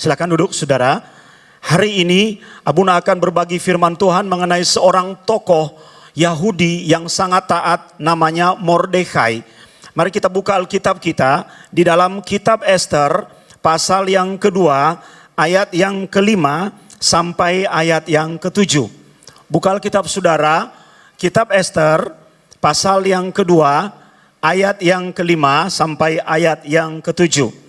Silakan duduk saudara. Hari ini Abuna akan berbagi firman Tuhan mengenai seorang tokoh Yahudi yang sangat taat, namanya Mordekai. Mari kita buka Alkitab kita di dalam kitab Ester pasal yang kedua ayat yang kelima sampai ayat yang ketujuh. Buka Alkitab saudara, kitab Ester pasal yang kedua ayat yang kelima sampai ayat yang ketujuh.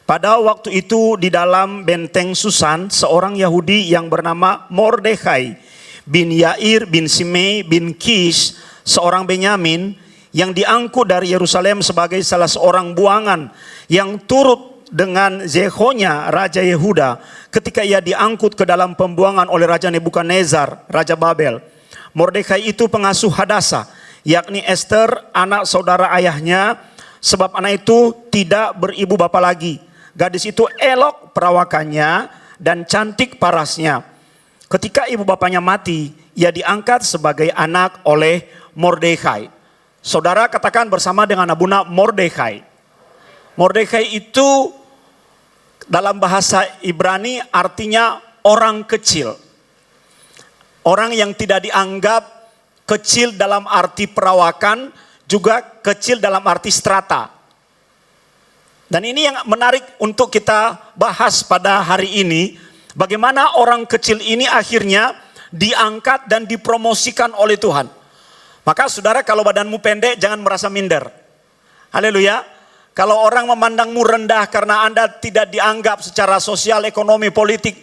Pada waktu itu di dalam benteng Susan, seorang Yahudi yang bernama Mordekai bin Yair bin Simei bin Kish, seorang Benyamin yang diangkut dari Yerusalem sebagai salah seorang buangan yang turut dengan Zehonya Raja Yehuda ketika ia diangkut ke dalam pembuangan oleh Raja Nebukadnezar, Raja Babel. Mordekai itu pengasuh Hadasa, yakni Ester, anak saudara ayahnya, sebab anak itu tidak beribu bapa lagi. Gadis itu elok perawakannya dan cantik parasnya. Ketika ibu bapanya mati, ia diangkat sebagai anak oleh Mordekai. Saudara katakan bersama dengan Abuna, Mordekai. Mordekai itu dalam bahasa Ibrani artinya orang kecil. Orang yang tidak dianggap kecil dalam arti perawakan, juga kecil dalam arti strata. Dan ini yang menarik untuk kita bahas pada hari ini. Bagaimana orang kecil ini akhirnya diangkat dan dipromosikan oleh Tuhan. Maka saudara, kalau badanmu pendek jangan merasa minder. Haleluya. Kalau orang memandangmu rendah karena Anda tidak dianggap secara sosial, ekonomi, politik,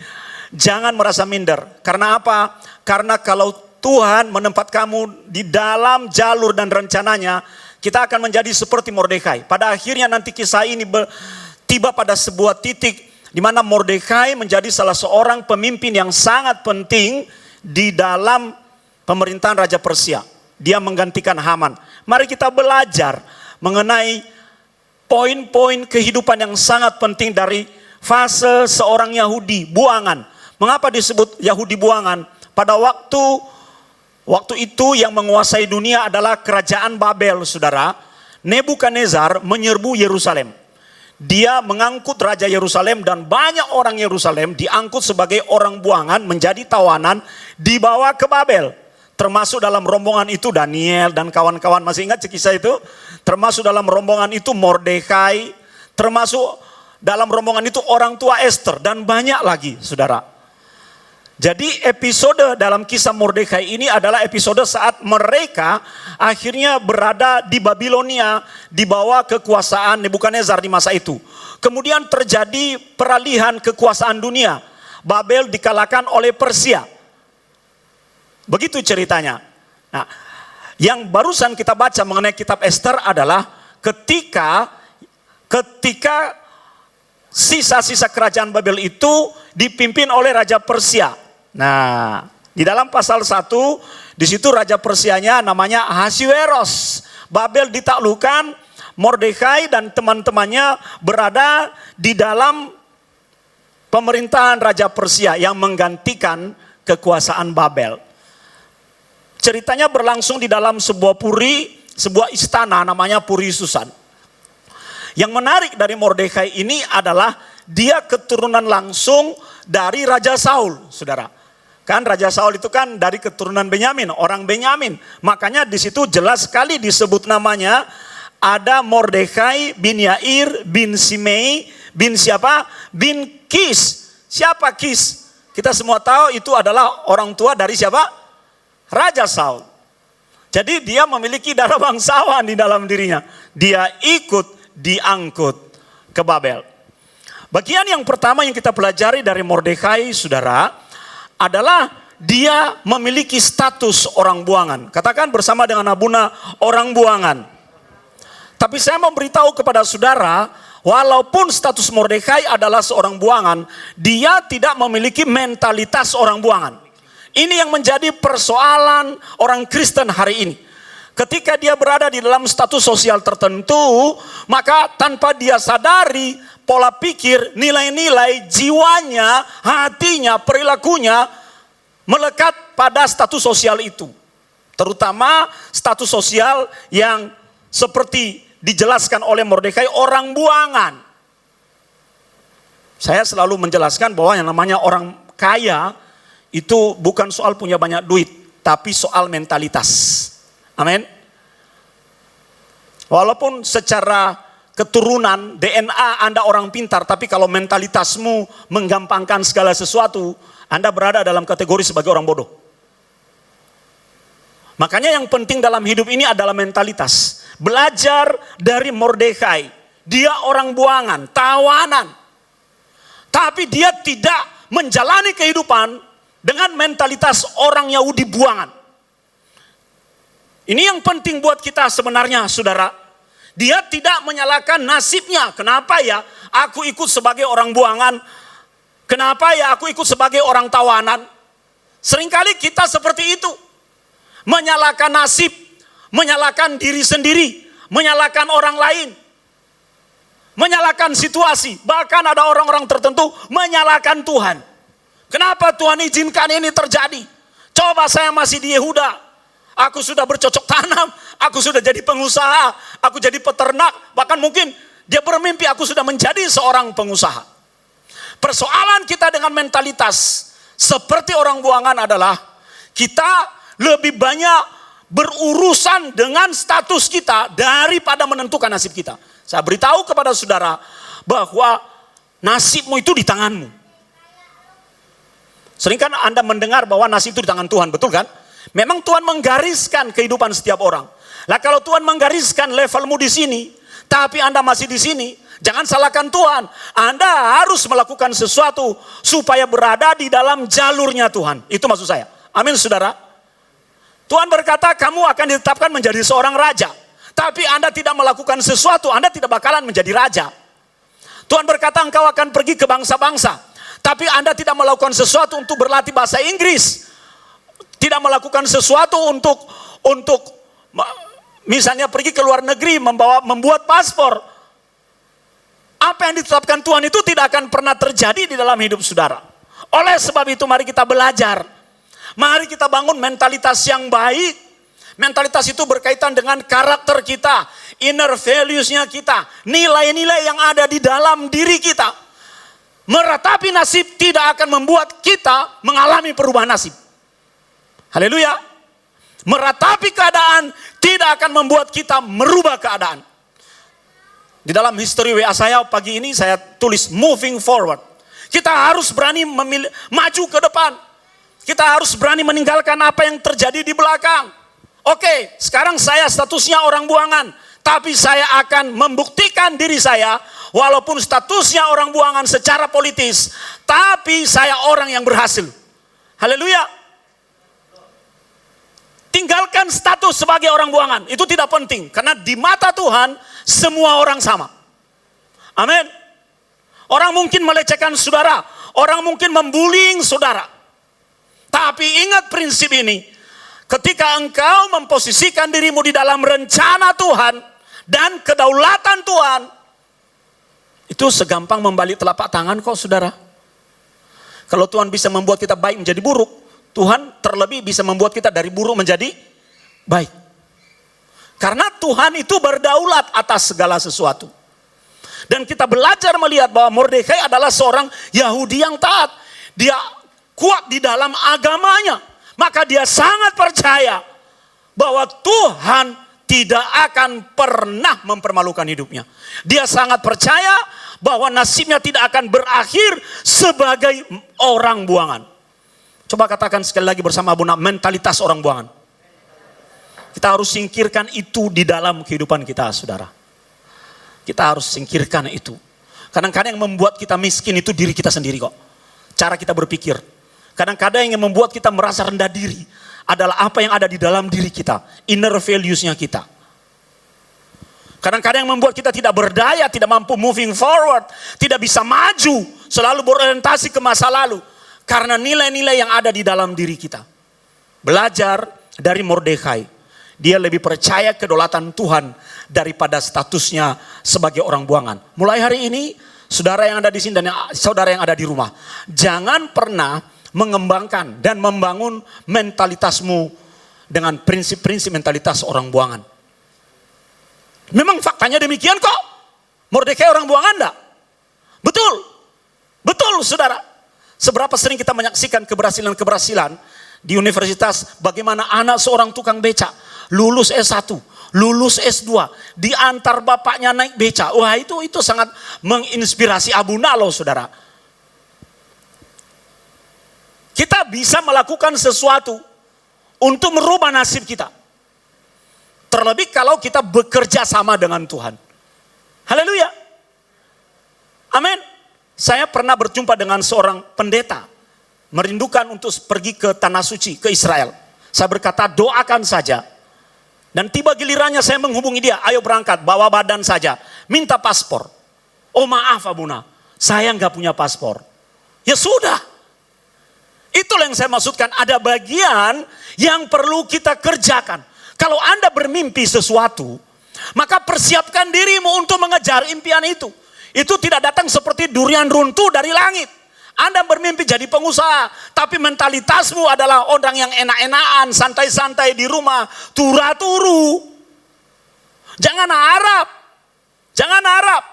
jangan merasa minder. Karena apa? Karena kalau Tuhan menempat kamu di dalam jalur dan rencananya, kita akan menjadi seperti Mordekai. Pada akhirnya nanti kisah ini tiba pada sebuah titik di mana Mordekai menjadi salah seorang pemimpin yang sangat penting di dalam pemerintahan Raja Persia. Dia menggantikan Haman. Mari kita belajar mengenai poin-poin kehidupan yang sangat penting dari fase seorang Yahudi buangan. Mengapa disebut Yahudi buangan? Pada waktu itu yang menguasai dunia adalah kerajaan Babel, saudara. Nebukadnezar menyerbu Yerusalem. Dia mengangkut Raja Yerusalem dan banyak orang Yerusalem diangkut sebagai orang buangan menjadi tawanan dibawa ke Babel. Termasuk dalam rombongan itu Daniel dan kawan-kawan, masih ingat kisah itu? Termasuk dalam rombongan itu Mordekai, termasuk dalam rombongan itu orang tua Ester dan banyak lagi, saudara. Jadi episode dalam kisah Mordekai ini adalah episode saat mereka akhirnya berada di Babilonia di bawah kekuasaan Nebukadnezar di masa itu. Kemudian terjadi peralihan kekuasaan dunia. Babel dikalahkan oleh Persia. Begitu ceritanya. Nah, yang barusan kita baca mengenai kitab Ester adalah ketika sisa-sisa kerajaan Babel itu dipimpin oleh Raja Persia. Nah, di dalam pasal 1, di situ Raja Persianya namanya Ahasiweros. Babel ditaklukkan, Mordekai dan teman-temannya berada di dalam pemerintahan Raja Persia yang menggantikan kekuasaan Babel. Ceritanya berlangsung di dalam sebuah puri, sebuah istana namanya Puri Susan. Yang menarik dari Mordekai ini adalah dia keturunan langsung dari Raja Saul, saudara. Kan Raja Saul itu kan dari keturunan Benyamin, orang Benyamin. Makanya di situ jelas sekali disebut namanya, ada Mordekai bin Yair bin Simei bin siapa? Bin Kish. Siapa Kish? Kita semua tahu itu adalah orang tua dari siapa? Raja Saul. Jadi dia memiliki darah bangsawan di dalam dirinya. Dia ikut diangkut ke Babel. Bagian yang pertama yang kita pelajari dari Mordekai, saudara, adalah dia memiliki status orang buangan. Katakan bersama dengan Abuna, orang buangan. Tapi saya mau beritahu kepada saudara, walaupun status Mordekai adalah seorang buangan, dia tidak memiliki mentalitas orang buangan. Ini yang menjadi persoalan orang Kristen hari ini. Ketika dia berada di dalam status sosial tertentu, maka tanpa dia sadari, pola pikir, nilai-nilai, jiwanya, hatinya, perilakunya melekat pada status sosial itu. Terutama status sosial yang seperti dijelaskan oleh Mordekai, orang buangan. Saya selalu menjelaskan bahwa yang namanya orang kaya itu bukan soal punya banyak duit, tapi soal mentalitas. Amin. Walaupun secara keturunan DNA Anda orang pintar, tapi kalau mentalitasmu menggampangkan segala sesuatu, Anda berada dalam kategori sebagai orang bodoh. Makanya yang penting dalam hidup ini adalah mentalitas. Belajar dari Mordekai. Dia orang buangan, tawanan. Tapi dia tidak menjalani kehidupan dengan mentalitas orang Yahudi buangan. Ini yang penting buat kita sebenarnya, saudara. Dia tidak menyalahkan nasibnya. Kenapa ya aku ikut sebagai orang buangan? Kenapa ya aku ikut sebagai orang tawanan? Seringkali kita seperti itu. Menyalahkan nasib, menyalahkan diri sendiri, menyalahkan orang lain, menyalahkan situasi. Bahkan ada orang-orang tertentu menyalahkan Tuhan. Kenapa Tuhan izinkan ini terjadi? Coba saya masih di Yehuda, aku sudah bercocok tanam, aku sudah jadi pengusaha, aku jadi peternak, bahkan mungkin dia bermimpi aku sudah menjadi seorang pengusaha. Persoalan kita dengan mentalitas seperti orang buangan adalah kita lebih banyak berurusan dengan status kita daripada menentukan nasib kita. Saya beritahu kepada saudara bahwa nasibmu itu di tanganmu. Sering kan Anda mendengar bahwa nasib itu di tangan Tuhan, betul kan? Memang Tuhan menggariskan kehidupan setiap orang. Lah kalau Tuhan menggariskan levelmu di sini, tapi Anda masih di sini, jangan salahkan Tuhan. Anda harus melakukan sesuatu supaya berada di dalam jalurnya Tuhan. Itu maksud saya. Amin, saudara. Tuhan berkata kamu akan ditetapkan menjadi seorang raja. Tapi Anda tidak melakukan sesuatu, Anda tidak bakalan menjadi raja. Tuhan berkata engkau akan pergi ke bangsa-bangsa. Tapi Anda tidak melakukan sesuatu untuk berlatih bahasa Inggris. Tidak melakukan sesuatu untuk misalnya pergi ke luar negeri, membuat paspor. Apa yang ditetapkan Tuhan itu tidak akan pernah terjadi di dalam hidup saudara. Oleh sebab itu mari kita belajar. Mari kita bangun mentalitas yang baik. Mentalitas itu berkaitan dengan karakter kita, inner values-nya kita, nilai-nilai yang ada di dalam diri kita. Meratapi nasib tidak akan membuat kita mengalami perubahan nasib. Haleluya. Meratapi keadaan tidak akan membuat kita merubah keadaan. Di dalam history WA saya pagi ini saya tulis moving forward. Kita harus berani maju ke depan. Kita harus berani meninggalkan apa yang terjadi di belakang. Oke, sekarang saya statusnya orang buangan. Tapi saya akan membuktikan diri saya, walaupun statusnya orang buangan secara politis, tapi saya orang yang berhasil. Haleluya. Tinggalkan status sebagai orang buangan, itu tidak penting. Karena di mata Tuhan, semua orang sama. Amin. Orang mungkin melecehkan saudara, orang mungkin membullying saudara. Tapi ingat prinsip ini, ketika engkau memposisikan dirimu di dalam rencana Tuhan dan kedaulatan Tuhan, itu segampang membalik telapak tangan kok saudara. Kalau Tuhan bisa membuat kita baik menjadi buruk, Tuhan terlebih bisa membuat kita dari buruk menjadi baik. Karena Tuhan itu berdaulat atas segala sesuatu. Dan kita belajar melihat bahwa Mordekai adalah seorang Yahudi yang taat. Dia kuat di dalam agamanya. Maka dia sangat percaya bahwa Tuhan tidak akan pernah mempermalukan hidupnya. Dia sangat percaya bahwa nasibnya tidak akan berakhir sebagai orang buangan. Coba katakan sekali lagi bersama Abu Nak, mentalitas orang buangan. Kita harus singkirkan itu di dalam kehidupan kita, saudara. Kita harus singkirkan itu. Kadang-kadang yang membuat kita miskin itu diri kita sendiri kok. Cara kita berpikir. Kadang-kadang yang membuat kita merasa rendah diri adalah apa yang ada di dalam diri kita. Inner values-nya kita. Kadang-kadang yang membuat kita tidak berdaya, tidak mampu moving forward. Tidak bisa maju, selalu berorientasi ke masa lalu. Karena nilai-nilai yang ada di dalam diri kita. Belajar dari Mordekai. Dia lebih percaya kedaulatan Tuhan daripada statusnya sebagai orang buangan. Mulai hari ini, saudara yang ada di sini dan saudara yang ada di rumah, jangan pernah mengembangkan dan membangun mentalitasmu dengan prinsip-prinsip mentalitas orang buangan. Memang faktanya demikian kok. Mordekai orang buangan enggak? Betul. Betul saudara. Seberapa sering kita menyaksikan keberhasilan-keberhasilan di universitas, bagaimana anak seorang tukang beca, lulus S1, lulus S2, diantar bapaknya naik beca. Wah itu sangat menginspirasi Abuna loh saudara. Kita bisa melakukan sesuatu untuk merubah nasib kita. Terlebih kalau kita bekerja sama dengan Tuhan. Haleluya. Amin. Saya pernah berjumpa dengan seorang pendeta, merindukan untuk pergi ke Tanah Suci, ke Israel. Saya berkata, doakan saja. Dan tiba gilirannya saya menghubungi dia, ayo berangkat, bawa badan saja, minta paspor. Oh maaf Abuna, saya nggak punya paspor. Ya sudah. Itulah yang saya maksudkan, ada bagian yang perlu kita kerjakan. Kalau Anda bermimpi sesuatu, maka persiapkan dirimu untuk mengejar impian itu. Itu tidak datang seperti durian runtuh dari langit. Anda bermimpi jadi pengusaha, tapi mentalitasmu adalah orang yang enak-enakan, santai-santai di rumah, turu-turu. Jangan harap. Jangan harap.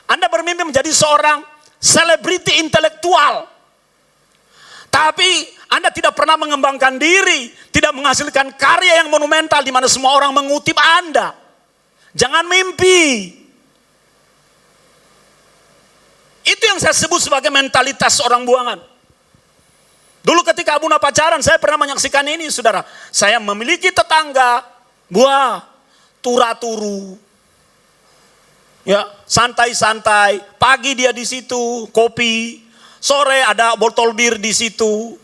Anda bermimpi menjadi seorang selebriti intelektual. Tapi Anda tidak pernah mengembangkan diri, tidak menghasilkan karya yang monumental di mana semua orang mengutip Anda. Jangan mimpi. Itu yang saya sebut sebagai mentalitas orang buangan. Dulu ketika Abuna pacaran, saya pernah menyaksikan ini, saudara. Saya memiliki tetangga, buah, turu-turu. Ya, santai-santai. Pagi dia di situ, kopi. Sore ada botol bir di situ.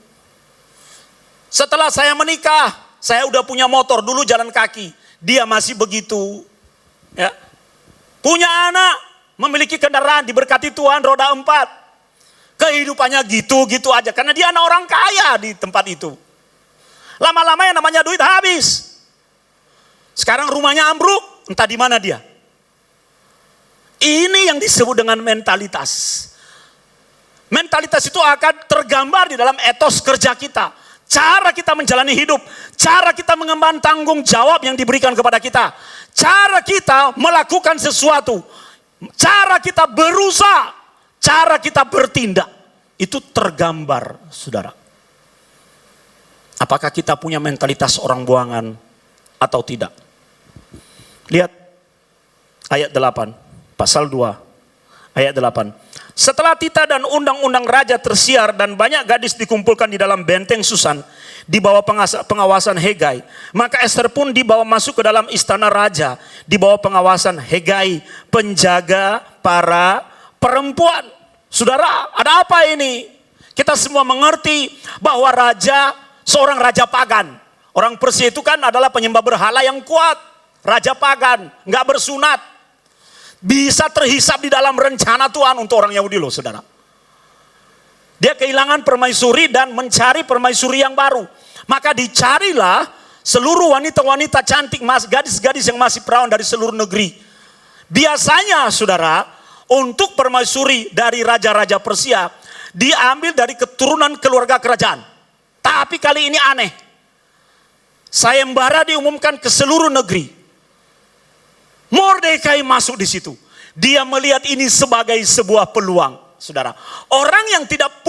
Setelah saya menikah, saya udah punya motor, dulu jalan kaki. Dia masih begitu. Ya. Punya anak. Memiliki kendaraan, diberkati Tuhan, roda 4. Kehidupannya gitu-gitu aja. Karena dia anak orang kaya di tempat itu. Lama-lama yang namanya duit habis. Sekarang rumahnya ambruk, entah di mana dia. Ini yang disebut dengan mentalitas. Mentalitas itu akan tergambar di dalam etos kerja kita. Cara kita menjalani hidup. Cara kita mengemban tanggung jawab yang diberikan kepada kita. Cara kita melakukan sesuatu. Cara kita berusaha, cara kita bertindak, itu tergambar, saudara. Apakah kita punya mentalitas orang buangan atau tidak? Lihat ayat 8, pasal 2, ayat 8. Setelah titah dan undang-undang raja tersiar dan banyak gadis dikumpulkan di dalam benteng Susan di bawah pengawasan Hegai, maka Ester pun dibawa masuk ke dalam istana raja di bawah pengawasan Hegai, penjaga para perempuan. Saudara, ada apa ini? Kita semua mengerti bahwa raja, seorang raja pagan. Orang Persia itu kan adalah penyembah berhala yang kuat. Raja pagan, nggak bersunat. Bisa terhisap di dalam rencana Tuhan untuk orang Yahudi loh saudara. Dia kehilangan permaisuri dan mencari permaisuri yang baru. Maka dicarilah seluruh wanita-wanita cantik, gadis-gadis yang masih perawan dari seluruh negeri. Biasanya saudara, untuk permaisuri dari raja-raja Persia, diambil dari keturunan keluarga kerajaan. Tapi kali ini aneh. Sayembara diumumkan ke seluruh negeri. Mordekai masuk di situ. Dia melihat ini sebagai sebuah peluang, saudara. Orang yang tidak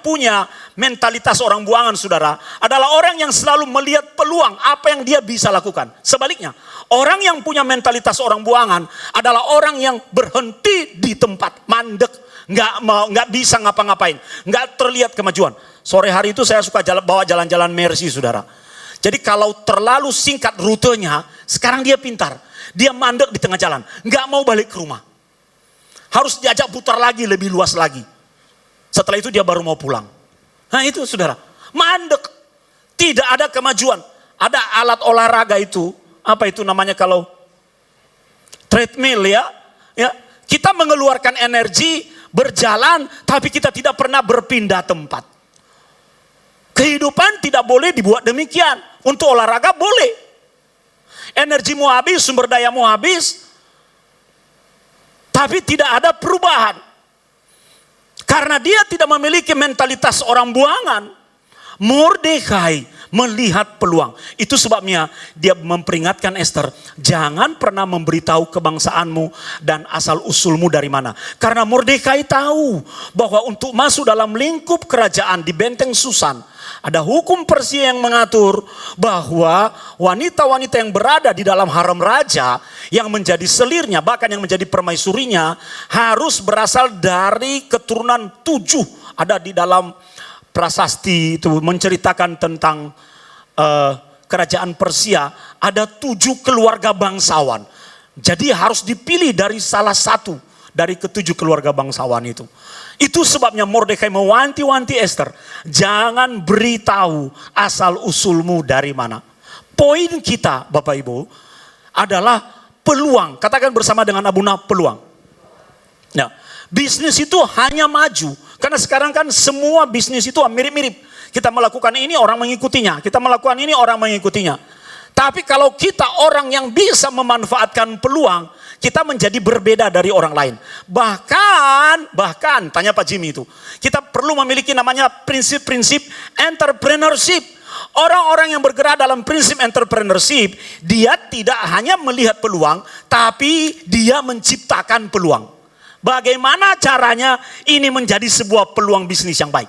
punya mentalitas orang buangan, saudara, adalah orang yang selalu melihat peluang apa yang dia bisa lakukan. Sebaliknya, orang yang punya mentalitas orang buangan adalah orang yang berhenti di tempat, mandek, nggak bisa ngapa-ngapain, nggak terlihat kemajuan. Sore hari itu saya suka bawa jalan-jalan Mercy, saudara. Jadi kalau terlalu singkat rutenya, sekarang dia pintar. Dia mandek di tengah jalan, nggak mau balik ke rumah. Harus diajak putar lagi, lebih luas lagi. Setelah itu dia baru mau pulang. Nah itu saudara, mandek. Tidak ada kemajuan. Ada alat olahraga itu, apa itu namanya kalau treadmill ya. Kita mengeluarkan energi, berjalan, tapi kita tidak pernah berpindah tempat. Kehidupan tidak boleh dibuat demikian. Untuk olahraga boleh. Energimu habis, sumber dayamu habis. Tapi tidak ada perubahan. Karena dia tidak memiliki mentalitas orang buangan. Mordekai melihat peluang. Itu sebabnya dia memperingatkan Ester, jangan pernah memberitahu kebangsaanmu dan asal usulmu dari mana. Karena Mordekai tahu bahwa untuk masuk dalam lingkup kerajaan di benteng Susan, ada hukum Persia yang mengatur bahwa wanita-wanita yang berada di dalam harem raja, yang menjadi selirnya, bahkan yang menjadi permaisurinya, harus berasal dari keturunan 7. Ada di dalam prasasti itu menceritakan tentang kerajaan Persia, ada 7 keluarga bangsawan. Jadi harus dipilih dari salah satu dari ke-7 keluarga bangsawan itu. Itu sebabnya Mordekai mewanti-wanti Ester, jangan beritahu asal usulmu dari mana. Poin kita Bapak Ibu adalah peluang. Katakan bersama dengan Abuna, peluang. Nah, bisnis itu hanya maju. Karena sekarang kan semua bisnis itu mirip-mirip. Kita melakukan ini orang mengikutinya. Kita melakukan ini orang mengikutinya. Tapi kalau kita orang yang bisa memanfaatkan peluang, kita menjadi berbeda dari orang lain. Bahkan, tanya Pak Jimmy itu, kita perlu memiliki namanya prinsip-prinsip entrepreneurship. Orang-orang yang bergerak dalam prinsip entrepreneurship, dia tidak hanya melihat peluang, tapi dia menciptakan peluang. Bagaimana caranya ini menjadi sebuah peluang bisnis yang baik?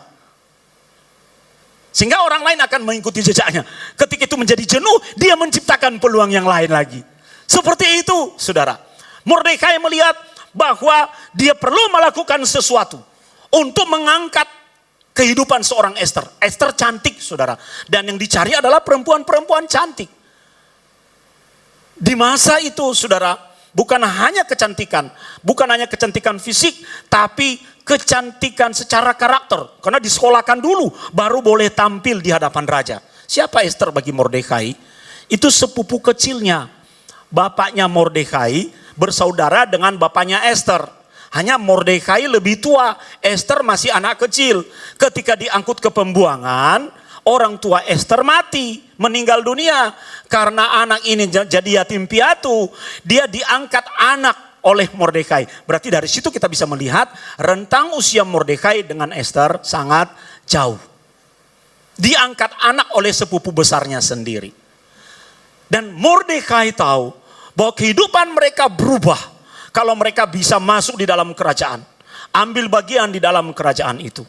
Sehingga orang lain akan mengikuti jejaknya. Ketika itu menjadi jenuh, dia menciptakan peluang yang lain lagi. Seperti itu, saudara. Mordekai melihat bahwa dia perlu melakukan sesuatu untuk mengangkat kehidupan seorang Ester. Ester cantik, saudara. Dan yang dicari adalah perempuan-perempuan cantik. Di masa itu, saudara, bukan hanya kecantikan fisik, tapi kecantikan secara karakter. Karena disekolahkan dulu, baru boleh tampil di hadapan raja. Siapa Ester bagi Mordekai? Itu sepupu kecilnya. Bapaknya Mordekai bersaudara dengan bapaknya Ester. Hanya Mordekai lebih tua, Ester masih anak kecil. Ketika diangkut ke pembuangan, orang tua Ester mati, meninggal dunia. Karena anak ini jadi yatim piatu, dia diangkat anak oleh Mordekai. Berarti dari situ kita bisa melihat rentang usia Mordekai dengan Ester sangat jauh. Diangkat anak oleh sepupu besarnya sendiri. Dan Mordekai tahu bahwa kehidupan mereka berubah kalau mereka bisa masuk di dalam kerajaan. Ambil bagian di dalam kerajaan itu.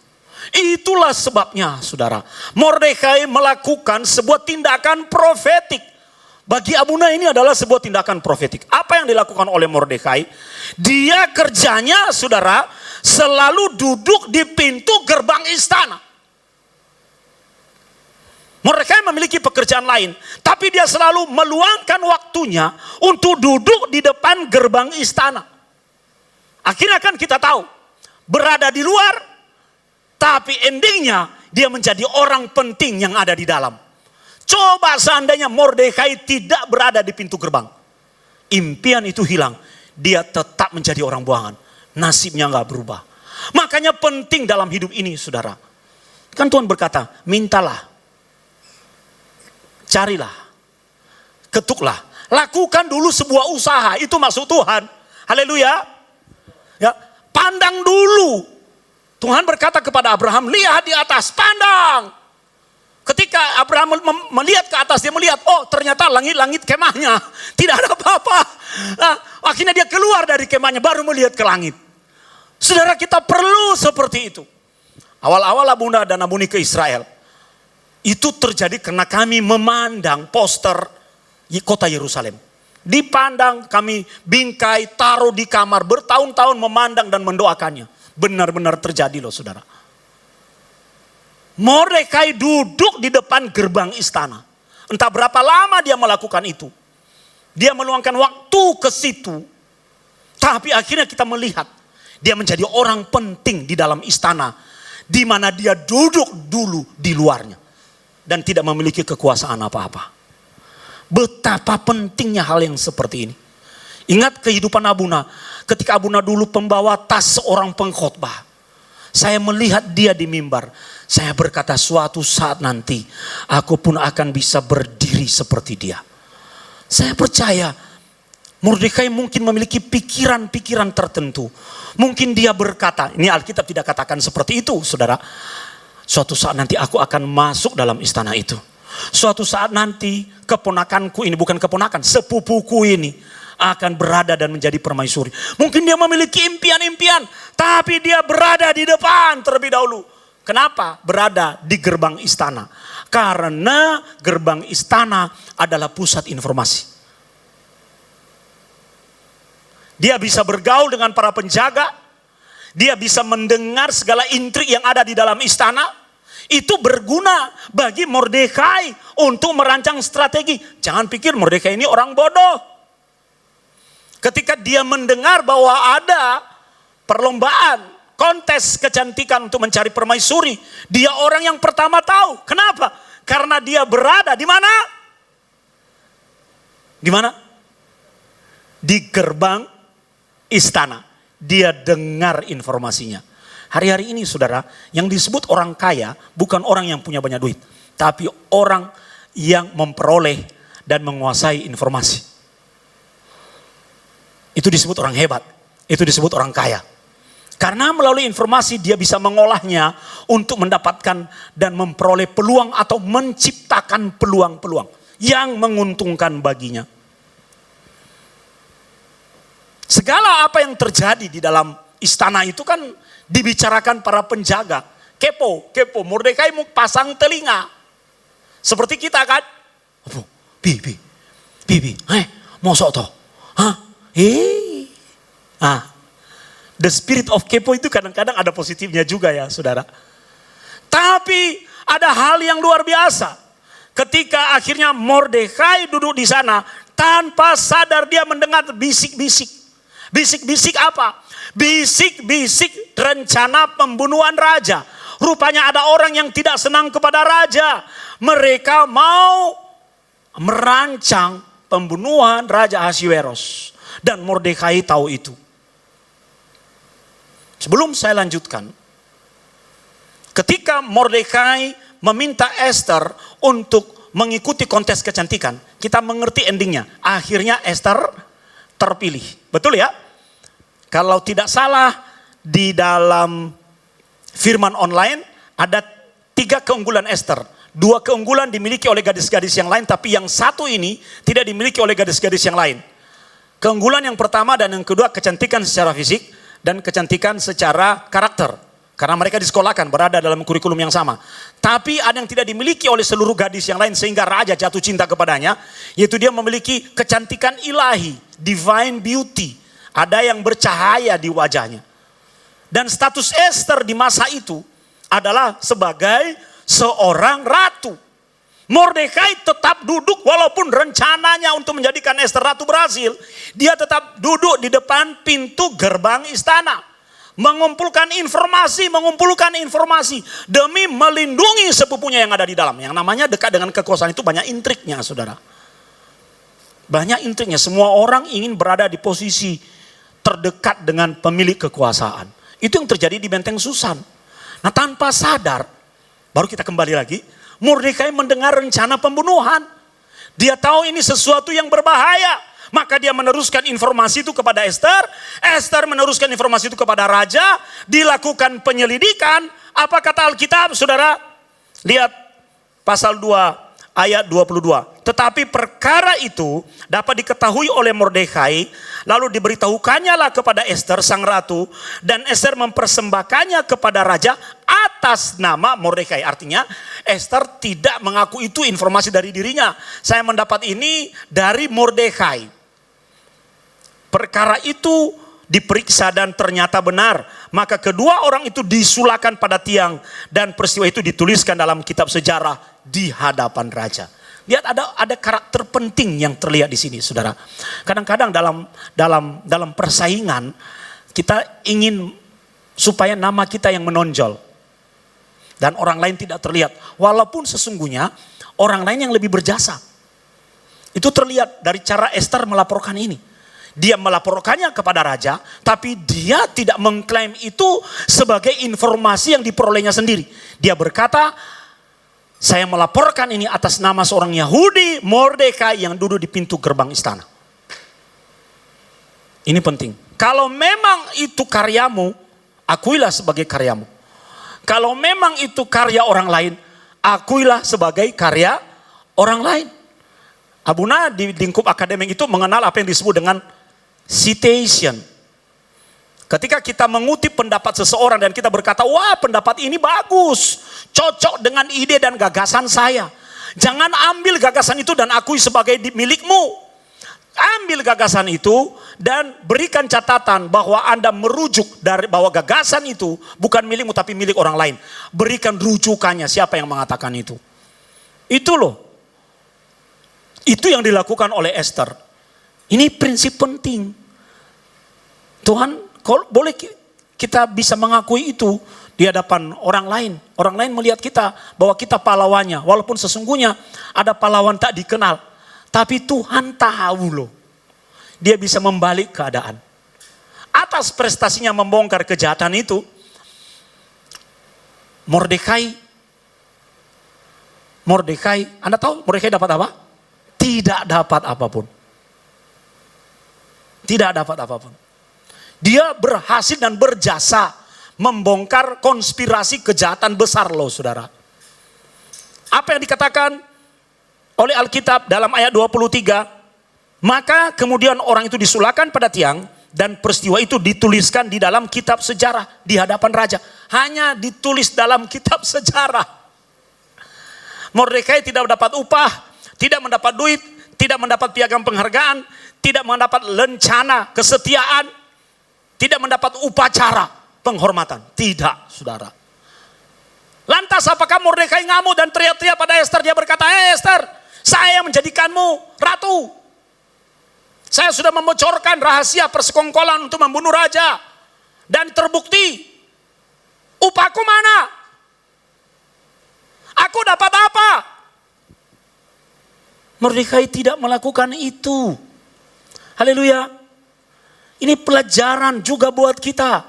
Itulah sebabnya, saudara, Mordekai melakukan sebuah tindakan profetik. Bagi Abuna ini adalah sebuah tindakan profetik. Apa yang dilakukan oleh Mordekai? Dia kerjanya, saudara, selalu duduk di pintu gerbang istana. Mordekai memiliki pekerjaan lain, tapi dia selalu meluangkan waktunya untuk duduk di depan gerbang istana. Akhirnya kan kita tahu, berada di luar, tapi endingnya dia menjadi orang penting yang ada di dalam. Coba seandainya Mordekai tidak berada di pintu gerbang, impian itu hilang, dia tetap menjadi orang buangan. Nasibnya nggak berubah. Makanya penting dalam hidup ini, saudara. Kan Tuhan berkata, mintalah, carilah, ketuklah, lakukan dulu sebuah usaha. Itu maksud Tuhan. Haleluya. Ya, pandang dulu. Tuhan berkata kepada Abraham, lihat di atas, pandang. Ketika Abraham melihat ke atas, dia melihat, oh ternyata langit-langit kemahnya. Tidak ada apa-apa. Nah, akhirnya dia keluar dari kemahnya, baru melihat ke langit. Saudara, kita perlu seperti itu. Awal-awal Abunda dan Abuni ke Israel, itu terjadi karena kami memandang poster kota Yerusalem. Dipandang, kami bingkai, taruh di kamar, bertahun-tahun memandang dan mendoakannya. Benar-benar terjadi loh, saudara. Mordekai duduk di depan gerbang istana. Entah berapa lama dia melakukan itu. Dia meluangkan waktu ke situ. Tapi akhirnya kita melihat dia menjadi orang penting di dalam istana, di mana dia duduk dulu di luarnya dan tidak memiliki kekuasaan apa-apa. Betapa pentingnya hal yang seperti ini. Ingat kehidupan Abuna. Ketika Abuna dulu pembawa tas seorang pengkhotbah, saya melihat dia di mimbar. Saya berkata, suatu saat nanti aku pun akan bisa berdiri seperti dia. Saya percaya Mordekai mungkin memiliki pikiran-pikiran tertentu. Mungkin dia berkata, ini Alkitab tidak katakan seperti itu, saudara. Suatu saat nanti aku akan masuk dalam istana itu. Suatu saat nanti keponakanku ini, bukan keponakan, sepupuku ini akan berada dan menjadi permaisuri. Mungkin dia memiliki impian-impian, tapi dia berada di depan terlebih dahulu. Kenapa? Berada di gerbang istana. Karena gerbang istana adalah pusat informasi. Dia bisa bergaul dengan para penjaga. Dia bisa mendengar segala intrik yang ada di dalam istana. Itu berguna bagi Mordekai untuk merancang strategi. Jangan pikir Mordekai ini orang bodoh. Ketika dia mendengar bahwa ada perlombaan, kontes kecantikan untuk mencari permaisuri, dia orang yang pertama tahu. Kenapa? Karena dia berada di mana? Di mana? Di gerbang istana. Dia dengar informasinya. Hari-hari ini saudara, yang disebut orang kaya bukan orang yang punya banyak duit. Tapi orang yang memperoleh dan menguasai informasi. Itu disebut orang hebat. Itu disebut orang kaya. Karena melalui informasi dia bisa mengolahnya untuk mendapatkan dan memperoleh peluang atau menciptakan peluang-peluang yang menguntungkan baginya. Segala apa yang terjadi di dalam istana itu kan dibicarakan para penjaga. Kepo. Mordekai mau pasang telinga. Seperti kita kan. Bibi. Mosok toh. The spirit of kepo itu kadang-kadang ada positifnya juga ya saudara. Tapi ada hal yang luar biasa. Ketika akhirnya Mordekai duduk di sana, tanpa sadar dia mendengar bisik-bisik. Bisik-bisik apa? Bisik-bisik rencana pembunuhan raja. Rupanya ada orang yang tidak senang kepada raja. Mereka mau merancang pembunuhan Raja Ahasveros. Dan Mordekai tahu itu. Sebelum saya lanjutkan. Ketika Mordekai meminta Esther untuk mengikuti kontes kecantikan. Kita mengerti endingnya. Akhirnya Esther terpilih. Betul ya? Kalau tidak salah di dalam firman online ada 3 keunggulan Esther. 2 keunggulan dimiliki oleh gadis-gadis yang lain, tapi yang satu ini tidak dimiliki oleh gadis-gadis yang lain. Keunggulan yang pertama dan yang kedua kecantikan secara fisik dan kecantikan secara karakter. Karena mereka disekolahkan berada dalam kurikulum yang sama. Tapi ada yang tidak dimiliki oleh seluruh gadis yang lain sehingga raja jatuh cinta kepadanya. Yaitu dia memiliki kecantikan ilahi, divine beauty. Ada yang bercahaya di wajahnya. Dan status Esther di masa itu adalah sebagai seorang ratu. Mordekai tetap duduk walaupun rencananya untuk menjadikan Esther ratu berhasil. Dia tetap duduk di depan pintu gerbang istana. Mengumpulkan informasi demi melindungi sepupunya yang ada di dalam. Yang namanya dekat dengan kekuasaan itu banyak intriknya saudara. Banyak intriknya, semua orang ingin berada di posisi terdekat dengan pemilik kekuasaan. Itu yang terjadi di benteng Susan. Nah tanpa sadar, baru kita kembali lagi, Mordekai mendengar rencana pembunuhan. Dia tahu ini sesuatu yang berbahaya. Maka dia meneruskan informasi itu kepada Esther. Esther meneruskan informasi itu kepada raja. Dilakukan penyelidikan. Apa kata Alkitab saudara? Lihat pasal 2 ayat 22. Tetapi perkara itu dapat diketahui oleh Mordekai, lalu diberitahukannya lah kepada Esther sang ratu, dan Esther mempersembahkannya kepada raja atas nama Mordekai. Artinya Esther tidak mengaku itu informasi dari dirinya. Saya mendapat ini dari Mordekai. Perkara itu diperiksa dan ternyata benar. Maka kedua orang itu disulahkan pada tiang dan peristiwa itu dituliskan dalam kitab sejarah di hadapan raja. Lihat ada karakter penting yang terlihat di sini, saudara. Kadang-kadang dalam persaingan kita ingin supaya nama kita yang menonjol dan orang lain tidak terlihat. Walaupun sesungguhnya orang lain yang lebih berjasa. Itu terlihat dari cara Esther melaporkan ini. Dia melaporkannya kepada raja, tapi dia tidak mengklaim itu sebagai informasi yang diperolehnya sendiri. Dia berkata, saya melaporkan ini atas nama seorang Yahudi, Mordekai, yang duduk di pintu gerbang istana. Ini penting. Kalau memang itu karyamu, akuilah sebagai karyamu. Kalau memang itu karya orang lain, akuilah sebagai karya orang lain. Abuna di lingkup akademik itu mengenal apa yang disebut dengan citation. Ketika kita mengutip pendapat seseorang dan kita berkata, wah pendapat ini bagus, cocok dengan ide dan gagasan saya. Jangan ambil gagasan itu dan akui sebagai milikmu. Ambil gagasan itu dan berikan catatan bahwa Anda merujuk dari bahwa gagasan itu bukan milikmu tapi milik orang lain. Berikan rujukannya, siapa yang mengatakan itu. Itu loh. Itu yang dilakukan oleh Esther. Ini prinsip penting. Tuhan, kalau boleh kita bisa mengakui itu di hadapan orang lain. Orang lain melihat kita bahwa kita pahlawannya. Walaupun sesungguhnya ada pahlawan tak dikenal. Tapi Tuhan tahu loh. Dia bisa membalik keadaan. Atas prestasinya membongkar kejahatan itu, Mordekai, Anda tahu Mordekai dapat apa? Tidak dapat apapun. Tidak dapat apapun. Dia berhasil dan berjasa membongkar konspirasi kejahatan besar loh saudara. Apa yang dikatakan oleh Alkitab dalam ayat 23, maka kemudian orang itu disulahkan pada tiang dan peristiwa itu dituliskan di dalam kitab sejarah di hadapan raja. Hanya ditulis dalam kitab sejarah. Mordekai tidak mendapat upah, tidak mendapat duit, tidak mendapat piagam penghargaan, tidak mendapat lencana kesetiaan, tidak mendapat upacara penghormatan. Tidak, saudara. Lantas apakah Mordekai ngamuk dan teriak-teriak pada Esther? Dia berkata, Esther, saya menjadikanmu ratu. Saya sudah membocorkan rahasia persekongkolan untuk membunuh raja. Dan terbukti. Upahku mana? Aku dapat apa? Mordekai tidak melakukan itu. Haleluya. Ini pelajaran juga buat kita.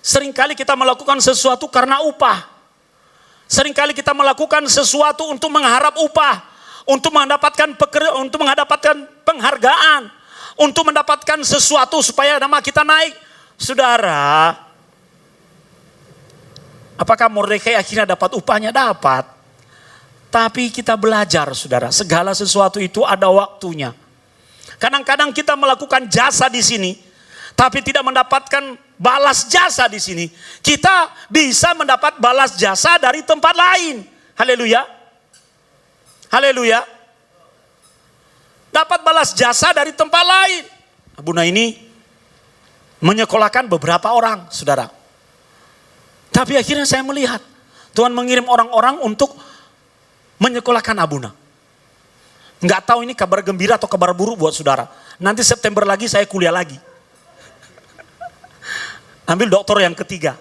Seringkali kita melakukan sesuatu karena upah. Seringkali kita melakukan sesuatu untuk mengharap upah. Untuk mendapatkan penghargaan. Untuk mendapatkan sesuatu supaya nama kita naik. Saudara, apakah Mordekai akhirnya dapat upahnya? Dapat. Tapi kita belajar saudara, segala sesuatu itu ada waktunya. Kadang-kadang kita melakukan jasa di sini, tapi tidak mendapatkan balas jasa di sini. Kita bisa mendapat balas jasa dari tempat lain. Haleluya. Haleluya. Dapat balas jasa dari tempat lain. Abuna ini menyekolahkan beberapa orang, saudara. Tapi akhirnya saya melihat Tuhan mengirim orang-orang untuk menyekolahkan Abuna. Nggak tahu ini kabar gembira atau kabar buruk buat saudara. Nanti September lagi saya kuliah lagi. Ambil doktor yang ketiga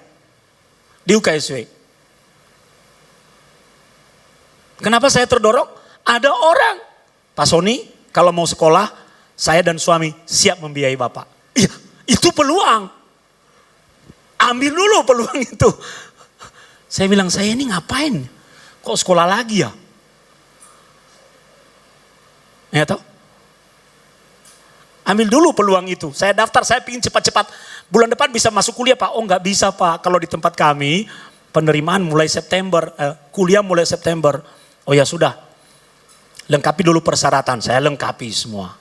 di UKSW. Kenapa saya terdorong? Ada orang, Pak Sony, kalau mau sekolah, saya dan suami siap membiayai Bapak. Iya, itu peluang. Ambil dulu peluang itu. Saya bilang, saya ini ngapain? Kok sekolah lagi ya? Ya toh? Ambil dulu peluang itu. Saya daftar, saya ingin cepat-cepat. Bulan depan bisa masuk kuliah Pak. Oh nggak bisa Pak. Kalau di tempat kami penerimaan mulai September, kuliah mulai September. Oh ya sudah. Lengkapi dulu persyaratan. Saya lengkapi semua.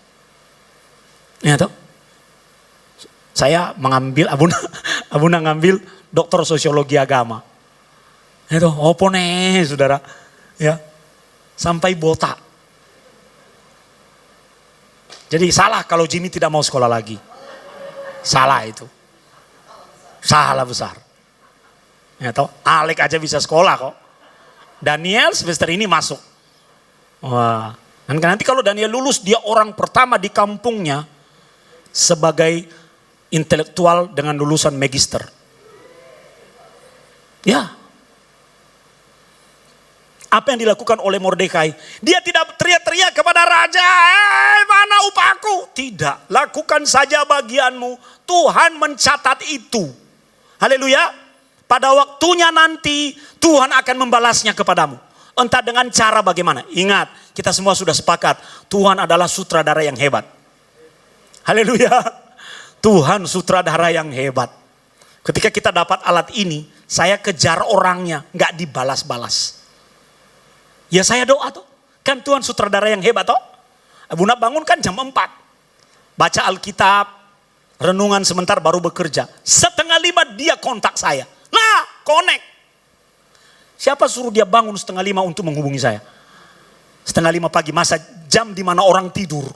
Ya toh? Saya mengambil, Abuna ngambil doktor sosiologi agama. Ya toh, opo nih saudara. Ya. Sampai botak. Jadi salah kalau Jimmy tidak mau sekolah lagi. Salah itu. Salah besar. Ya toh, Alek aja bisa sekolah kok. Daniel semester ini masuk. Wah, dan nanti kalau Daniel lulus, dia orang pertama di kampungnya sebagai intelektual dengan lulusan magister. Ya. Apa yang dilakukan oleh Mordekai? Dia tidak teriak-teriak kepada raja, mana upahku? Tidak, lakukan saja bagianmu. Tuhan mencatat itu. Haleluya. Pada waktunya nanti Tuhan akan membalasnya kepadamu. Entah dengan cara bagaimana. Ingat, kita semua sudah sepakat. Tuhan adalah sutradara yang hebat. Haleluya. Tuhan sutradara yang hebat. Ketika kita dapat alat ini, Saya kejar orangnya, nggak dibalas-balas. Ya saya doa toh. Kan Tuhan sutradara yang hebat toh. Abuna bangun kan jam 4. Baca Alkitab, renungan sebentar baru bekerja. 4:30 dia kontak saya. Nah, connect. Siapa suruh dia bangun 4:30 untuk menghubungi saya? 4:30 pagi, masa jam di mana orang tidur.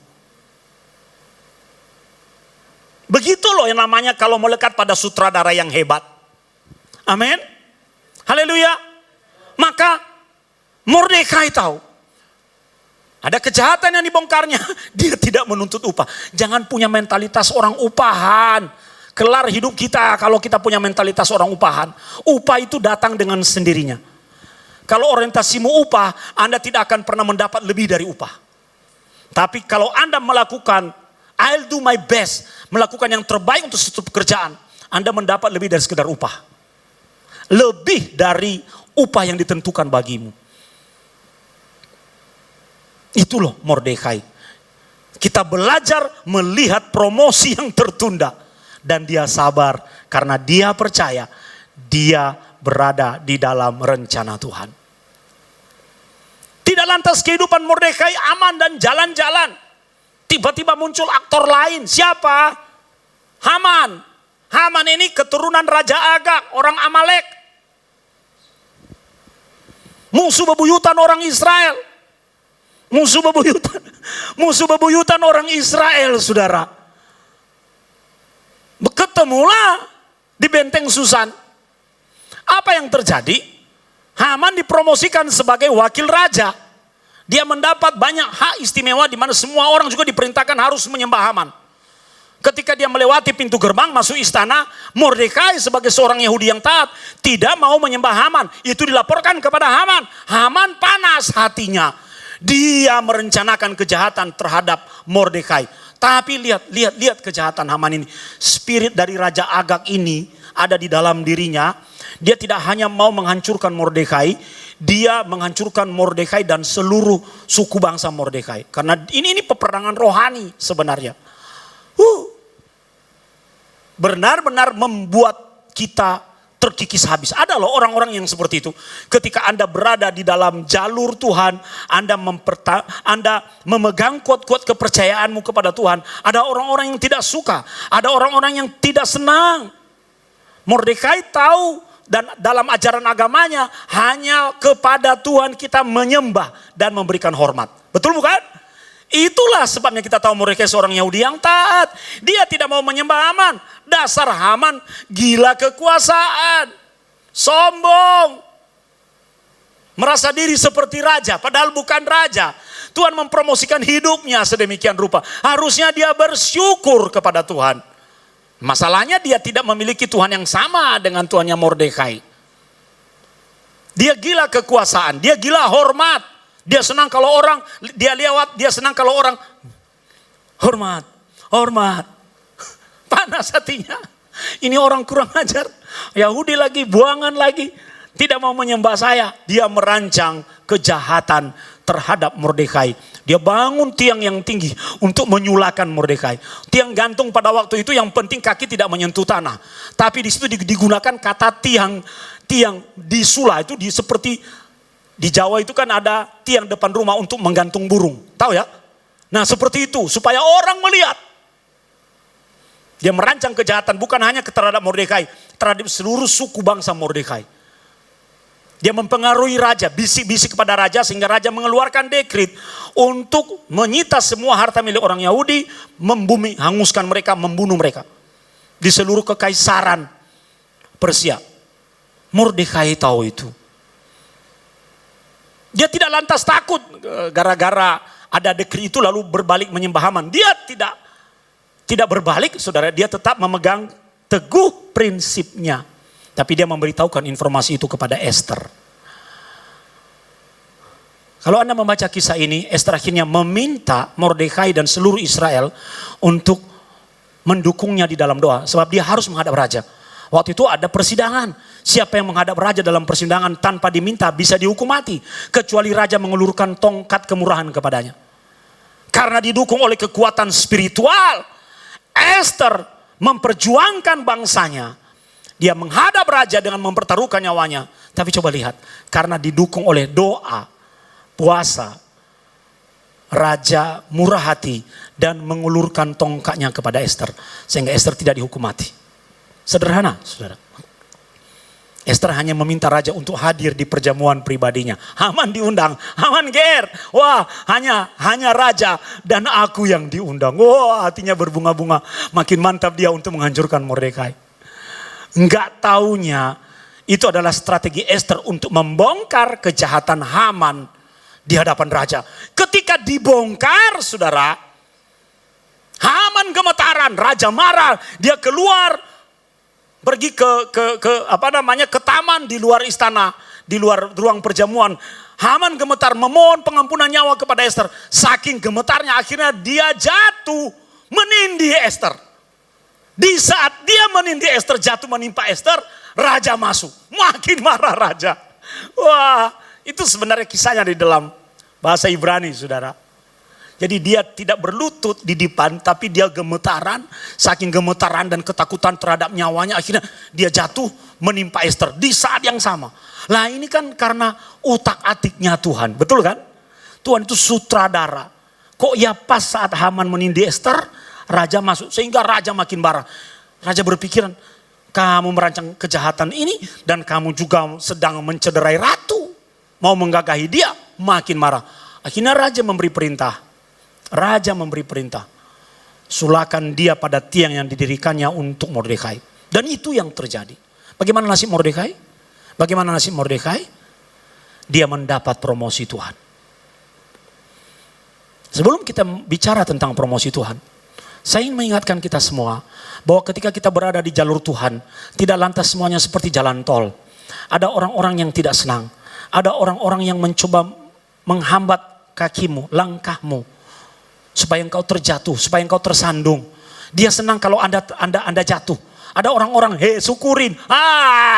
Begitu loh yang namanya kalau melekat pada sutradara yang hebat. Amin. Haleluya. Maka Mordekai tahu ada kejahatan yang dibongkarnya, dia tidak menuntut upah. Jangan punya mentalitas orang upahan. Kelar hidup kita kalau kita punya mentalitas orang upahan. Upah itu datang dengan sendirinya. Kalau orientasimu upah, Anda tidak akan pernah mendapat lebih dari upah. Tapi kalau Anda melakukan, I'll do my best, melakukan yang terbaik untuk suatu pekerjaan, Anda mendapat lebih dari sekedar upah. Lebih dari upah yang ditentukan bagimu. Itu loh Mordekai. Kita belajar melihat promosi yang tertunda. Dan dia sabar karena dia percaya dia berada di dalam rencana Tuhan. Tidak lantas kehidupan Mordekai aman dan jalan-jalan. Tiba-tiba muncul aktor lain. Siapa? Haman. Haman ini keturunan Raja Agag, orang Amalek. Musuh bebuyutan orang Israel. Musuh bebuyutan orang Israel, saudara. Ketemulah di benteng Susan. Apa yang terjadi? Haman dipromosikan sebagai wakil raja. Dia mendapat banyak hak istimewa di mana semua orang juga diperintahkan harus menyembah Haman. Ketika dia melewati pintu gerbang masuk istana, Mordekai sebagai seorang Yahudi yang taat tidak mau menyembah Haman. Itu dilaporkan kepada Haman. Haman panas hatinya. Dia merencanakan kejahatan terhadap Mordekai. Tapi lihat kejahatan Haman ini. Spirit dari Raja Agag ini ada di dalam dirinya. Dia tidak hanya mau menghancurkan Mordekai, dia menghancurkan Mordekai dan seluruh suku bangsa Mordekai. Karena ini peperangan rohani sebenarnya. Benar-benar membuat kita terkikis habis. Ada loh orang-orang yang seperti itu. Ketika Anda berada di dalam jalur Tuhan, Anda memegang kuat-kuat kepercayaanmu kepada Tuhan. Ada orang-orang yang tidak suka, ada orang-orang yang tidak senang. Mordekai tahu dan dalam ajaran agamanya hanya kepada Tuhan kita menyembah dan memberikan hormat. Betul bukan? Itulah sebabnya kita tahu Mordekai seorang Yahudi yang taat. Dia tidak mau menyembah Haman. Dasar Haman gila kekuasaan. Sombong. Merasa diri seperti raja padahal bukan raja. Tuhan mempromosikan hidupnya sedemikian rupa. Harusnya dia bersyukur kepada Tuhan. Masalahnya dia tidak memiliki Tuhan yang sama dengan Tuhannya Mordekai. Dia gila kekuasaan, dia gila hormat. Dia senang kalau orang, dia lewat, dia senang kalau orang hormat. Panas hatinya. Ini orang kurang ajar. Yahudi lagi, buangan lagi. Tidak mau menyembah saya. Dia merancang kejahatan terhadap Mordekai. Dia bangun tiang yang tinggi untuk menyulakan Mordekai. Tiang gantung pada waktu itu yang penting kaki tidak menyentuh tanah. Tapi di situ digunakan kata tiang disula itu seperti di Jawa itu kan ada tiang depan rumah untuk menggantung burung. Tahu ya? Nah seperti itu supaya orang melihat. Dia merancang kejahatan bukan hanya terhadap Mordekai, terhadap seluruh suku bangsa Mordekai. Dia mempengaruhi raja, bisik-bisik kepada raja sehingga raja mengeluarkan dekret untuk menyita semua harta milik orang Yahudi, hanguskan mereka, membunuh mereka. Di seluruh kekaisaran Persia. Mordekai tahu itu. Dia tidak lantas takut gara-gara ada dekret itu lalu berbalik menyembah Haman. Dia tidak berbalik, saudara. Dia tetap memegang teguh prinsipnya. Tapi dia memberitahukan informasi itu kepada Esther. Kalau Anda membaca kisah ini, Esther akhirnya meminta Mordekai dan seluruh Israel untuk mendukungnya di dalam doa. Sebab dia harus menghadap raja. Waktu itu ada persidangan. Siapa yang menghadap raja dalam persidangan tanpa diminta bisa dihukum mati. Kecuali raja mengelurkan tongkat kemurahan kepadanya. Karena didukung oleh kekuatan spiritual, Esther memperjuangkan bangsanya. Dia menghadap raja dengan mempertaruhkan nyawanya. Tapi coba lihat, karena didukung oleh doa, puasa, raja murah hati dan mengulurkan tongkatnya kepada Ester. Sehingga Ester tidak dihukum mati. Sederhana, saudara. Ester hanya meminta raja untuk hadir di perjamuan pribadinya. Haman diundang, Haman ger. Wah, hanya raja dan aku yang diundang. Wah, hatinya berbunga-bunga. Makin mantap dia untuk menghancurkan Mordekai. Enggak taunya itu adalah strategi Ester untuk membongkar kejahatan Haman di hadapan raja. Ketika dibongkar, saudara, Haman gemetaran, raja marah, dia keluar, pergi ke taman di luar istana, di luar ruang perjamuan. Haman gemetar memohon pengampunan nyawa kepada Ester. Saking gemetarnya akhirnya dia jatuh menindih Ester. Di saat dia menindih Ester, jatuh menimpa Ester, raja masuk. Makin marah raja. Wah, itu sebenarnya kisahnya di dalam bahasa Ibrani, saudara. Jadi dia tidak berlutut di depan, tapi dia gemetaran. Saking gemetaran dan ketakutan terhadap nyawanya, akhirnya dia jatuh menimpa Ester di saat yang sama. Lah ini kan karena utak-atiknya Tuhan, betul kan? Tuhan itu sutradara. Kok ya pas saat Haman menindih Ester, raja masuk, sehingga raja makin marah. Raja berpikiran, kamu merancang kejahatan ini dan kamu juga sedang mencederai ratu. Mau menggagahi dia, makin marah. Akhirnya raja memberi perintah. Sulakan dia pada tiang yang didirikannya untuk Mordekai. Dan itu yang terjadi. Bagaimana nasib Mordekai? Dia mendapat promosi Tuhan. Sebelum kita bicara tentang promosi Tuhan, saya ingin mengingatkan kita semua bahwa ketika kita berada di jalur Tuhan, tidak lantas semuanya seperti jalan tol. Ada orang-orang yang tidak senang. Ada orang-orang yang mencoba menghambat kakimu, langkahmu, supaya engkau terjatuh, supaya engkau tersandung. Dia senang kalau Anda jatuh. Ada orang-orang, syukurin,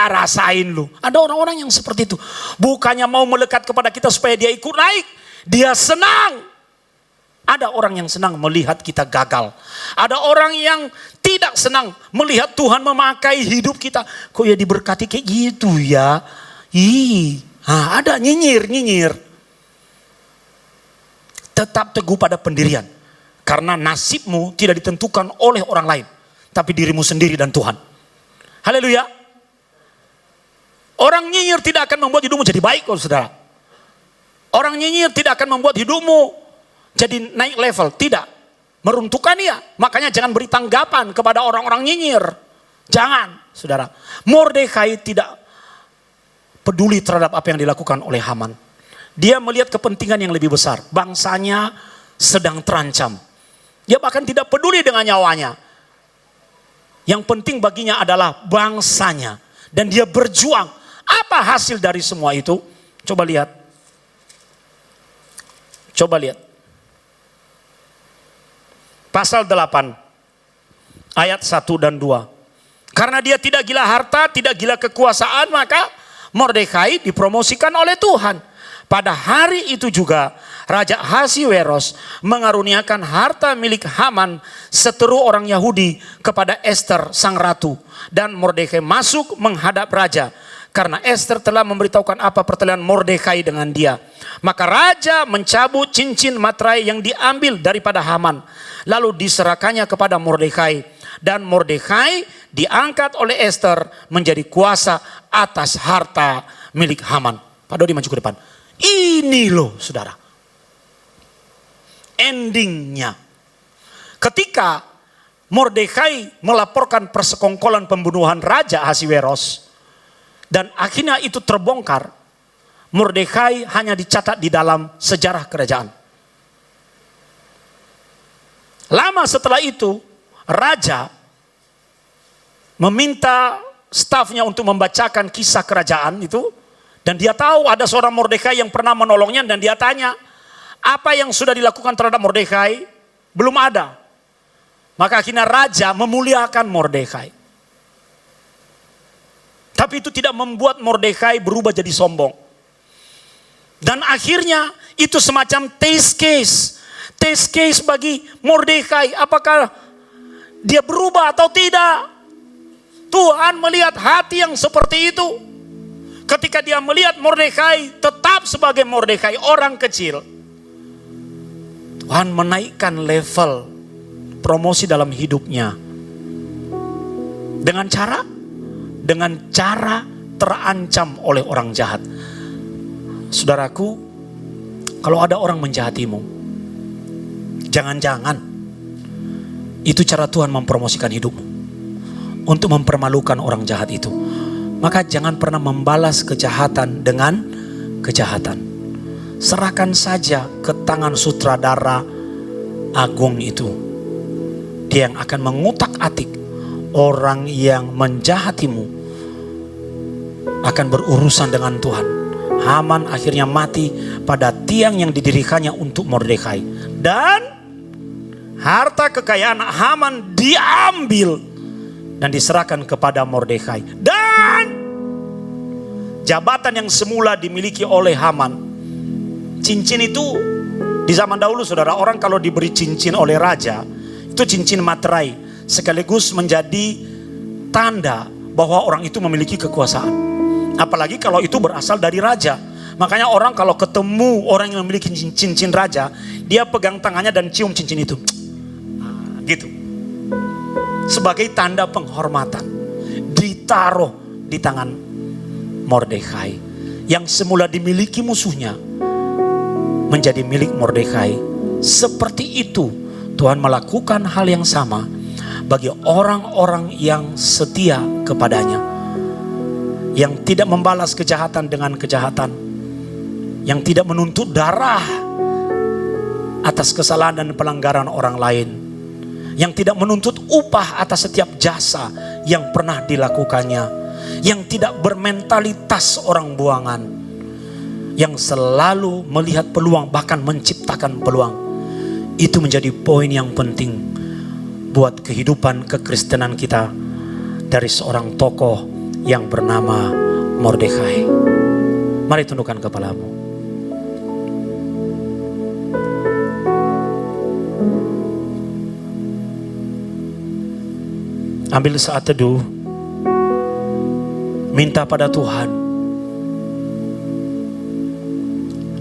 rasain lu. Ada orang-orang yang seperti itu. Bukannya mau melekat kepada kita supaya dia ikut naik. Dia senang. Ada orang yang senang melihat kita gagal. Ada orang yang tidak senang melihat Tuhan memakai hidup kita. Kok ya diberkati kayak gitu ya. Ada nyinyir. Tetap teguh pada pendirian. Karena nasibmu tidak ditentukan oleh orang lain. Tapi dirimu sendiri dan Tuhan. Haleluya. Orang nyinyir tidak akan membuat hidupmu jadi baik, saudara. Orang nyinyir tidak akan membuat hidupmu jadi naik level. Tidak. Meruntuhkan dia. Makanya jangan beri tanggapan kepada orang-orang nyinyir. Jangan, saudara. Mordekai tidak peduli terhadap apa yang dilakukan oleh Haman. Dia melihat kepentingan yang lebih besar. Bangsanya sedang terancam. Dia bahkan tidak peduli dengan nyawanya. Yang penting baginya adalah bangsanya. Dan dia berjuang. Apa hasil dari semua itu? Coba lihat. Pasal 8. Ayat 1 dan 2. Karena dia tidak gila harta, tidak gila kekuasaan, maka Mordekai dipromosikan oleh Tuhan. Pada hari itu juga Raja Ahasiweros mengaruniakan harta milik Haman seteru orang Yahudi kepada Ester sang ratu. Dan Mordekai masuk menghadap raja. Karena Ester telah memberitahukan apa pertalian Mordekai dengan dia. Maka raja mencabut cincin materai yang diambil daripada Haman. Lalu diserahkannya kepada Mordekai. Dan Mordekai diangkat oleh Ester menjadi kuasa atas harta milik Haman. Pak Dodi maju ke depan. Ini loh saudara. Endingnya. Ketika Mordekai melaporkan persekongkolan pembunuhan Raja Ahasiweros. Dan akhirnya itu terbongkar. Mordekai hanya dicatat di dalam sejarah kerajaan. Lama setelah itu, raja meminta stafnya untuk membacakan kisah kerajaan itu. Dan dia tahu ada seorang Mordekai yang pernah menolongnya dan dia tanya, apa yang sudah dilakukan terhadap Mordekai? Belum ada. Maka akhirnya raja memuliakan Mordekai. Tapi itu tidak membuat Mordekai berubah jadi sombong. Dan akhirnya itu semacam test case. Test case bagi Mordekai. Apakah dia berubah atau tidak? Tuhan melihat hati yang seperti itu. Ketika dia melihat Mordekai tetap sebagai Mordekai, orang kecil, Tuhan menaikkan level promosi dalam hidupnya. Dengan cara terancam oleh orang jahat. Saudaraku, kalau ada orang menjahatimu, jangan-jangan itu cara Tuhan mempromosikan hidupmu untuk mempermalukan orang jahat itu. Maka jangan pernah membalas kejahatan dengan kejahatan. Serahkan saja ke tangan sutradara agung itu. Dia yang akan mengutak-atik orang yang menjahatimu akan berurusan dengan Tuhan. Haman akhirnya mati pada tiang yang didirikannya untuk Mordekai. Dan harta kekayaan Haman diambil dan diserahkan kepada Mordekai. Dan jabatan yang semula dimiliki oleh Haman, cincin itu di zaman dahulu saudara, orang kalau diberi cincin oleh raja, itu cincin materai, sekaligus menjadi tanda bahwa orang itu memiliki kekuasaan. Apalagi kalau itu berasal dari raja. Makanya orang kalau ketemu orang yang memiliki cincin raja, dia pegang tangannya dan cium cincin itu. Gitu. Sebagai tanda penghormatan. Ditaruh di tangan Mordekai. Yang semula dimiliki musuhnya menjadi milik Mordekai. Seperti itu Tuhan melakukan hal yang sama bagi orang-orang yang setia kepadanya. Yang tidak membalas kejahatan dengan kejahatan. Yang tidak menuntut darah atas kesalahan dan pelanggaran orang lain. Yang tidak menuntut upah atas setiap jasa yang pernah dilakukannya. Yang tidak bermentalitas orang buangan. Yang selalu melihat peluang, bahkan menciptakan peluang. Itu menjadi poin yang penting buat kehidupan kekristenan kita dari seorang tokoh yang bernama Mordekai. Mari tundukkan kepalamu. Ambil saat teduh. Minta pada Tuhan.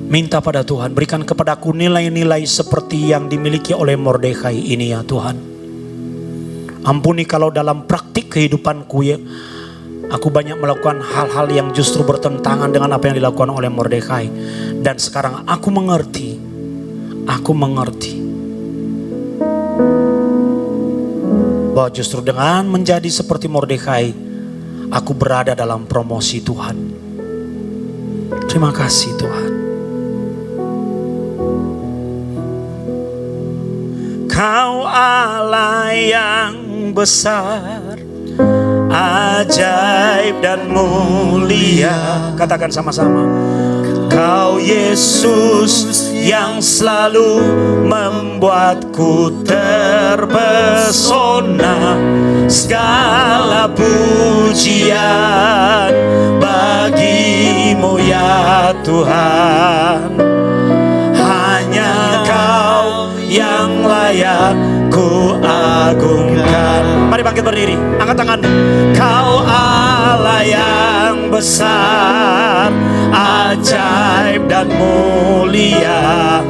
Minta pada Tuhan. Berikan kepadaku nilai-nilai seperti yang dimiliki oleh Mordekai ini ya Tuhan. Ampuni kalau dalam praktik kehidupanku ya, aku banyak melakukan hal-hal yang justru bertentangan dengan apa yang dilakukan oleh Mordekai. Dan sekarang aku mengerti. Aku mengerti. Bahwa justru dengan menjadi seperti Mordekai, aku berada dalam promosi Tuhan. Terima kasih Tuhan. Kau Allah yang besar, ajaib dan mulia. Katakan sama-sama. Kau Yesus yang selalu membuatku terpesona. Segala pujian bagimu ya Tuhan. Hanya Kau yang layak ku agungkan. Mari bangkit berdiri, angkat tangan. Kau Allah yang besar, ajaib dan mulia.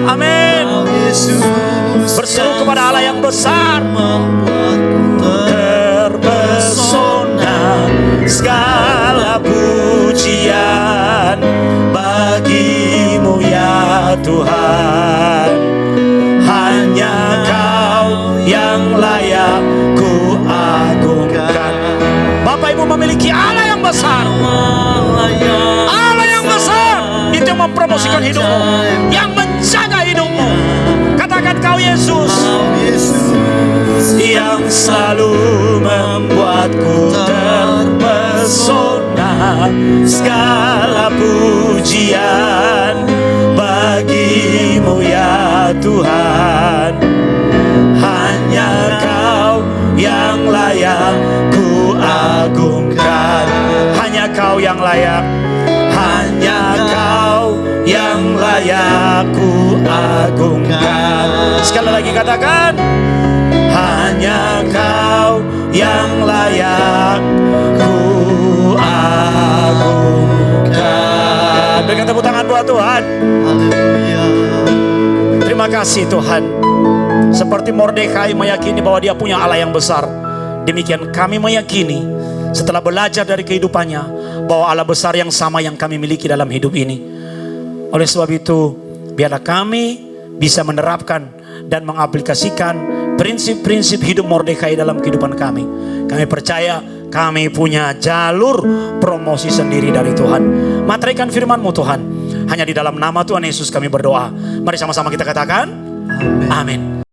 Amin. Berseru kepada Allah yang besar, terpesona. Segala pujian bagimu ya Tuhan. Hanya Kau yang layak ku agungkan. Bapak Ibu memiliki Allah yang besar. Allah yang besar. Itu yang mempromosikan hidupmu, yang menjaga hidupmu. Katakan Kau Yesus yang selalu membuatku terpesona. Segala pujian bagimu ya Tuhan. Hanya Kau yang layak ku agungkan. Hanya Kau yang layak. Hanya Kau yang layak ku agungkan. Sekali lagi katakan. Hanya Kau yang layak ku agungkan. Berikan tepuk tangan buat Tuhan. Haleluya. Terima kasih Tuhan. Seperti Mordekai meyakini bahwa dia punya Allah yang besar, demikian kami meyakini setelah belajar dari kehidupannya bahwa Allah besar yang sama yang kami miliki dalam hidup ini. Oleh sebab itu, biarlah kami bisa menerapkan dan mengaplikasikan prinsip-prinsip hidup Mordekai dalam kehidupan kami. Kami percaya kami punya jalur promosi sendiri dari Tuhan. Materaikan firman-Mu Tuhan. Hanya di dalam nama Tuhan Yesus kami berdoa. Mari sama-sama kita katakan, amin.